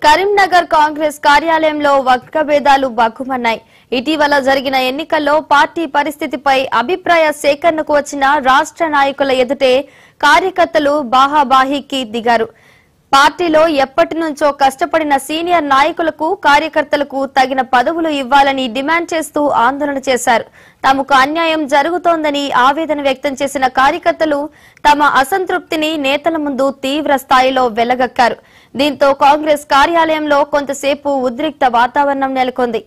కరీంనగర్ కాంగ్రెస్ కార్యాలయంలో వర్గభేదాలు బగ్గుమన్నాయి. ఇటీవల జరిగిన ఎన్నికల్లో పార్టీ పరిస్థితిపై అభిప్రాయ సేకరణకు వచ్చిన రాష్ట్ర నాయకుల ఎదుటే కార్యకర్తలు బాహాబాహీకి దిగారు. పార్టీలో ఎప్పటి నుంచో కష్టపడిన సీనియర్ నాయకులకు కార్యకర్తలకు తగిన పదవులు ఇవ్వాలని డిమాండ్ చేస్తూ ఆందోళన చేశారు. తమకు అన్యాయం జరుగుతోందని ఆవేదన వ్యక్తం చేసిన కార్యకర్తలు తమ అసంతృప్తిని నేతల ముందు తీవ్ర స్థాయిలో వెళ్లగక్కారు. దీంతో కాంగ్రెస్ కార్యాలయంలో కొంతసేపు ఉద్రిక్త వాతావరణం నెలకొంది.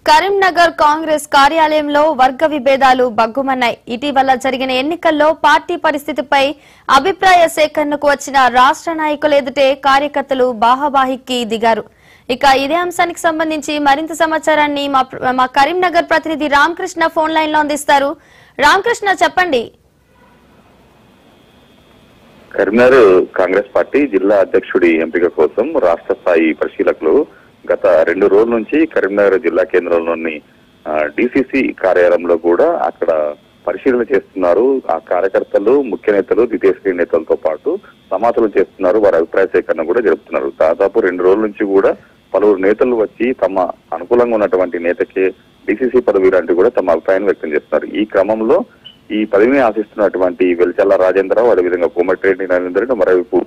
కరీంనగర్ కాంగ్రెస్ కార్యాలయంలో వర్గ విభేదాలు బగ్గుమన్నాయి. ఇటీవల జరిగిన ఎన్నికల్లో పార్టీ పరిస్థితిపై అభిప్రాయ సేకరణకు వచ్చిన రాష్ట్ర నాయకుల ఎదుటే కార్యకర్తలు బాహాబాహికి దిగారు. ఇక ఇదే అంశానికి సంబంధించి మరింత సమాచారాన్ని మా కరీంనగర్ ప్రతినిధి రామకృష్ణ ఫోన్ లైన్ లో అందిస్తారు. రామకృష్ణ, చెప్పండి. కరీంనగర్ కాంగ్రెస్ పార్టీ జిల్లా అధ్యక్షుడి ఎంపిక కోసం రాష్ట్ర స్థాయి పరిశీలకులు గత 2 రోజుల నుంచి కరీంనగర్ జిల్లా కేంద్రంలోని డిసిసి కార్యాలయంలో కూడా అక్కడ పరిశీలన చేస్తున్నారు. ఆ కార్యకర్తలు, ముఖ్య నేతలు, ద్వితీయ శ్రేణి నేతలతో పాటు సమాచారం చేస్తున్నారు. వారి అభిప్రాయ సేకరణ కూడా జరుపుతున్నారు. దాదాపు 2 రోజుల నుంచి కూడా పలువురు నేతలు వచ్చి తమ అనుకూలంగా ఉన్నటువంటి నేతకే డిసిసి పదవి లాంటి కూడా తమ అభిప్రాయాన్ని వ్యక్తం చేస్తున్నారు. ఈ క్రమంలో ఈ పదవిని ఆశిస్తున్నటువంటి వెలిచల్ల రాజేంద్రరావు, అదేవిధంగా కోమటిరెడ్డి నరేందర్, మరోవైపు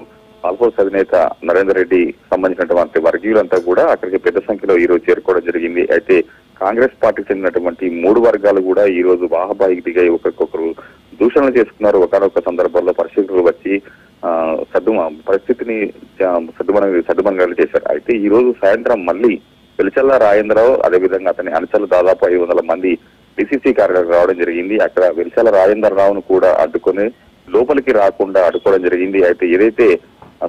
ఆల్ఫోర్స్ అధినేత నరేందర్ రెడ్డి సంబంధించినటువంటి వర్గీయులంతా కూడా అక్కడికి పెద్ద సంఖ్యలో ఈ రోజు చేరుకోవడం జరిగింది. అయితే కాంగ్రెస్ పార్టీకి చెందినటువంటి 3 వర్గాలు కూడా ఈ రోజు బాహాబాహికి దిగాయి. ఒకరికొకరు దూషణలు చేసుకున్నారు. ఒకనొక సందర్భంలో పరిశీలకులు వచ్చి పరిస్థితిని సద్దుమణగాలు చేశారు. అయితే ఈ రోజు సాయంత్రం మళ్ళీ వెలిచల్ల రాజేంద్రరావు, అదేవిధంగా అతని అనుచరులు దాదాపు 500 మంది డిసిసి కార్యాలయం రావడం జరిగింది. అక్కడ వెలిచల్ల రాజేంద్రరావును కూడా అడ్డుకొని లోపలికి రాకుండా అడ్డుకోవడం జరిగింది. అయితే ఏదైతే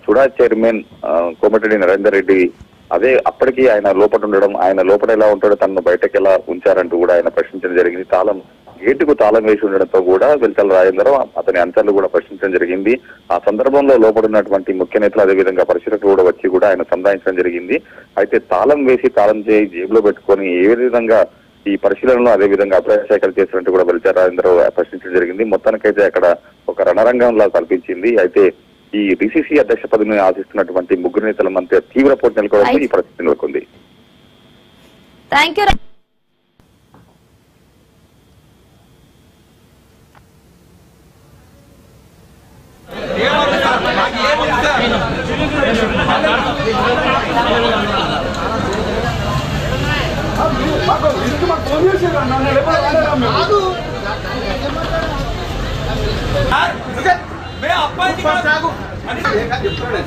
సుడా చైర్మన్ కోమటిరెడ్డి నరేందర్ రెడ్డి అదే అప్పటికి ఆయన లోపల ఉండడం, ఆయన లోపల ఎలా ఉంటాడో తనను బయటకు ఎలా ఉంచారంటూ కూడా ఆయన ప్రశ్నించడం జరిగింది. గేటుకు తాళం వేసి ఉండడంతో కూడా వెలిచల్ల రాజేంద్రరావు, అతని అంచర్లు కూడా ప్రశ్నించడం జరిగింది. ఆ సందర్భంలో లోపల ఉన్నటువంటి ముఖ్య నేతలు, అదేవిధంగా పరిశీలకులు కూడా వచ్చి కూడా ఆయన సంధానించడం జరిగింది. అయితే తాళం వేసి తాళం చేయి జేబులో పెట్టుకొని ఏ విధంగా ఈ పరిశీలనలో అదేవిధంగా అభిప్రాయ సేకరణ చేసినట్టు కూడా వెలిచల్ల రాజేంద్రరావు ప్రశ్నించడం జరిగింది. మొత్తానికైతే అక్కడ ఒక రణరంగంలా కల్పించింది. అయితే ఈ డిసిసి అధ్యక్ష పదవిని ఆశిస్తున్నటువంటి 3 నేతల మధ్య తీవ్ర పోటీ నెలకొనడంతో ఈ పరిస్థితి నెలకొంది. मैं अपॉइंट कर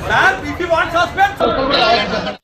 sir, if you want suspect